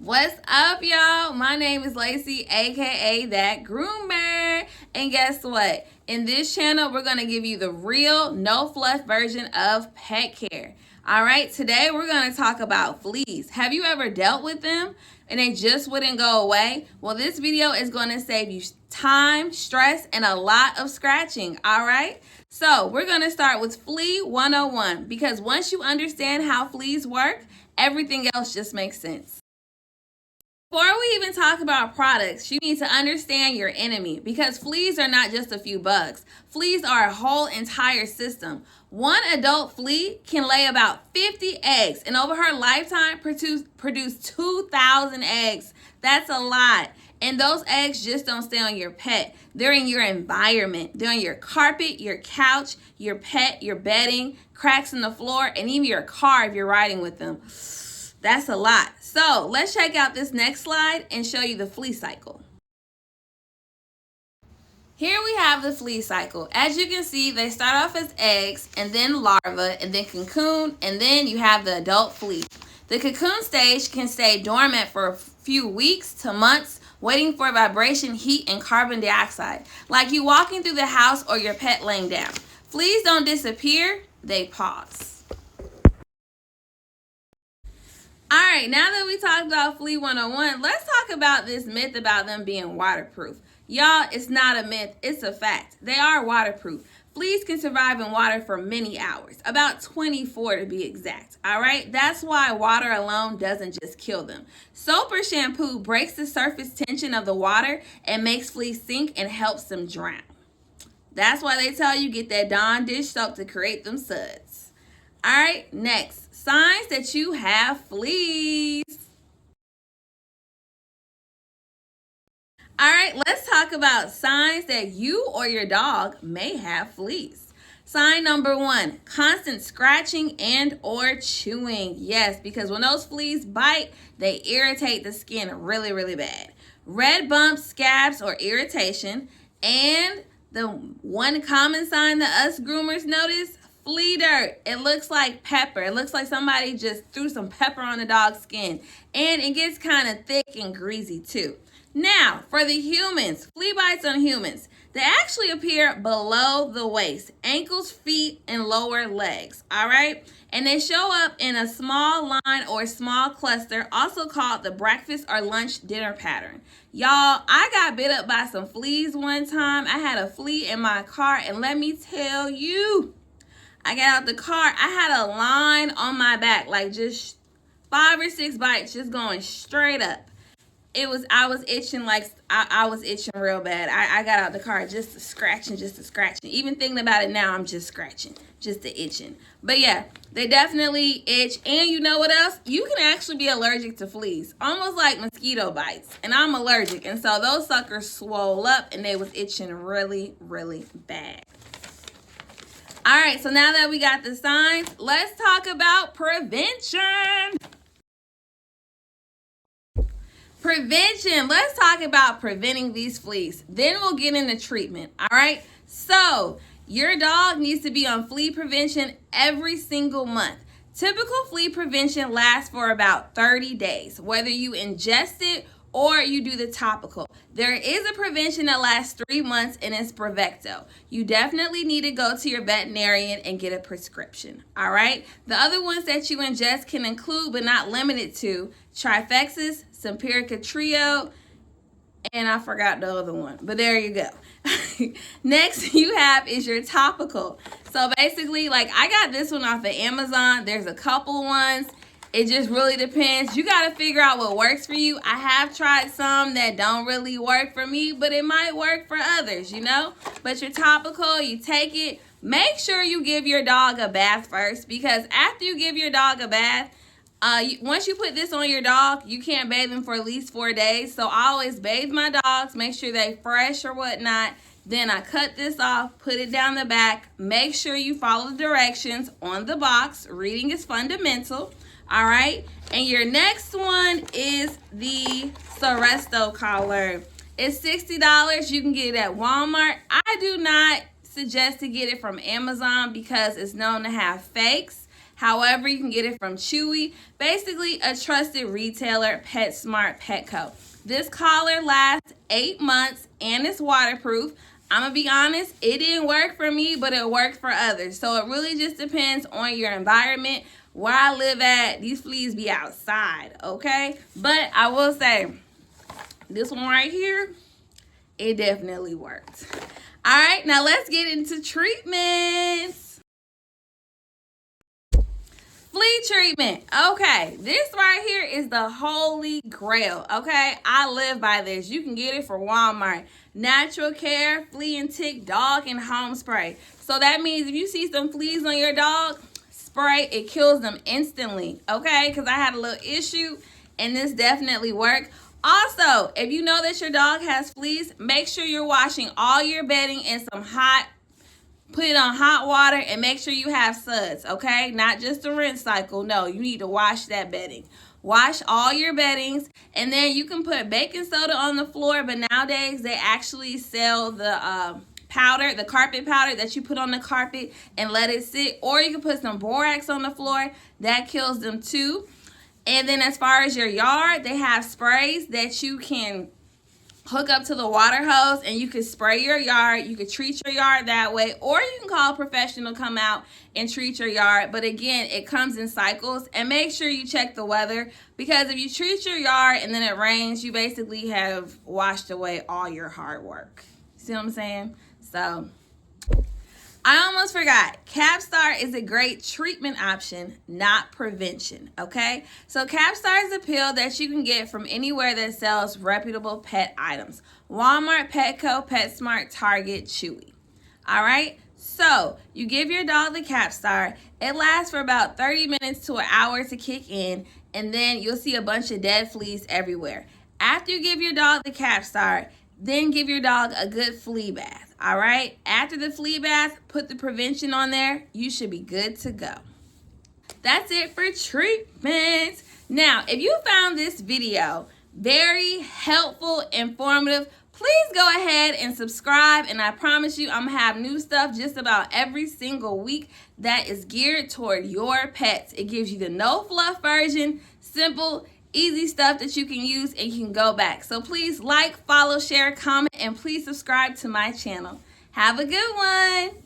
What's up, y'all? My name is Lacey, aka DatGroomer. And guess what? In this channel, we're going to give you the real, no fluff version of pet care. All right, today we're going to talk about fleas. Have you ever dealt with them and they just wouldn't go away? Well, this video is going to save you time, stress, and a lot of scratching. All right, so we're going to start with Flea 101 because once you understand how fleas work, everything else just makes sense. Before we even talk about products, you need to understand your enemy because fleas are not just a few bugs. Fleas are a whole entire system. One adult flea can lay about 50 eggs and over her lifetime produce 2,000 eggs. That's a lot. And those eggs just don't stay on your pet. They're in your environment. They're on your carpet, your couch, your pet, your bedding, cracks in the floor, and even your car if you're riding with them. That's a lot. So let's check out this next slide and show you the flea cycle. Here we have the flea cycle. As you can see, they start off as eggs and then larvae and then cocoon, and then you have the adult flea. The cocoon stage can stay dormant for a few weeks to months, waiting for vibration, heat, and carbon dioxide, like you walking through the house or your pet laying down. Fleas don't disappear, they pause. All right, now that we talked about Flea 101, let's talk about this myth about them being waterproof. Y'all, it's not a myth, it's a fact. They are waterproof. Fleas can survive in water for many hours, about 24 to be exact. All right, that's why water alone doesn't just kill them. Soap or shampoo breaks the surface tension of the water and makes fleas sink and helps them drown. That's why they tell you get that Dawn dish soap to create them suds. All right, next. Signs that you have fleas. All right, let's talk about signs that you or your dog may have fleas. Sign number 1, constant scratching and or chewing. Yes, because when those fleas bite, they irritate the skin really, really bad. Red bumps, scabs, or irritation. And the one common sign that us groomers notice, flea dirt. It looks like pepper. It looks like somebody just threw some pepper on the dog's skin. And it gets kind of thick and greasy too. Now, for the humans, flea bites on humans, they actually appear below the waist, ankles, feet, and lower legs, all right? And they show up in a small line or small cluster, also called the breakfast or lunch dinner pattern. Y'all, I got bit up by some fleas one time. I had a flea in my car, and let me tell you, I got out the car, I had a line on my back, like just 5 or 6 bites just going straight up. I was itching like, I was itching real bad. I got out the car just scratching. Even thinking about it now, I'm just scratching, just the itching. But yeah, they definitely itch. And you know what else? You can actually be allergic to fleas, almost like mosquito bites. And I'm allergic. And so those suckers swole up and they was itching really, really bad. All right, so now that we got the signs, let's talk about prevention. Let's talk about preventing these fleas. Then we'll get into treatment, all right? So your dog needs to be on flea prevention every single month. Typical flea prevention lasts for about 30 days, whether you ingest it or you do the topical. There is a prevention that lasts 3 months and it's Bravecto. You definitely need to go to your veterinarian and get a prescription, all right? The other ones that you ingest can include, but not limited to, Trifexis, Simparica Trio, and I forgot the other one, but there you go. Next you have is your topical. So basically, like I got this one off of Amazon. There's a couple ones. It just really depends. You got to figure out what works for you. I have tried some that don't really work for me, but it might work for others, you know? But your topical, you take it. Make sure you give your dog a bath first, because after you give your dog a bath, once you put this on your dog, you can't bathe them for at least 4 days. So I always bathe my dogs, make sure they fresh or whatnot. Then I cut this off, put it down the back. Make sure you follow the directions on the box. Reading is fundamental. All right, and your next one is the Seresto collar. It's $60. You can get it at Walmart. I do not suggest to get it from Amazon because it's known to have fakes. However, you can get it from Chewy, basically a trusted retailer, PetSmart, Petco. This collar lasts 8 months and it's waterproof. I'm gonna be honest, it didn't work for me, but it worked for others. So it really just depends on your environment. Where I live at, these fleas be outside, okay? But I will say, this one right here, it definitely worked. All right, now let's get into treatments. Flea treatment. Okay, this right here is the holy grail. Okay, I live by this. You can get it for Walmart. Natural Care Flea and Tick Dog and Home Spray. So that means if you see some fleas on your dog, spray, it kills them instantly. Okay, because I had a little issue and this definitely worked. Also, if you know that your dog has fleas, make sure you're washing all your bedding in some put it on hot water and make sure you have suds, okay? Not just a rinse cycle. No, you need to wash that bedding. Wash all your beddings, and then you can put baking soda on the floor, but nowadays they actually sell the powder, the carpet powder that you put on the carpet and let it sit, or you can put some borax on the floor. That kills them too. And then as far as your yard, they have sprays that you can hook up to the water hose and you can spray your yard. You can treat your yard that way, or you can call a professional come out and treat your yard. But again, it comes in cycles, and make sure you check the weather, because if you treat your yard and then it rains, you basically have washed away all your hard work. See what I'm saying? So I almost forgot. Capstar is a great treatment option, not prevention, okay? So Capstar is a pill that you can get from anywhere that sells reputable pet items. Walmart, Petco, PetSmart, Target, Chewy. All right? So you give your dog the Capstar. It lasts for about 30 minutes to an hour to kick in, and then you'll see a bunch of dead fleas everywhere. After you give your dog the Capstar, then give your dog a good flea bath. All right, after the flea bath, put the prevention on there. You should be good to go. That's it for treatments. Now, if you found this video very helpful, informative, please go ahead and subscribe. And I promise you, I'm gonna have new stuff just about every single week that is geared toward your pets. It gives you the no fluff version, simple, easy stuff that you can use and you can go back. So please like, follow, share, comment, and please subscribe to my channel. Have a good one.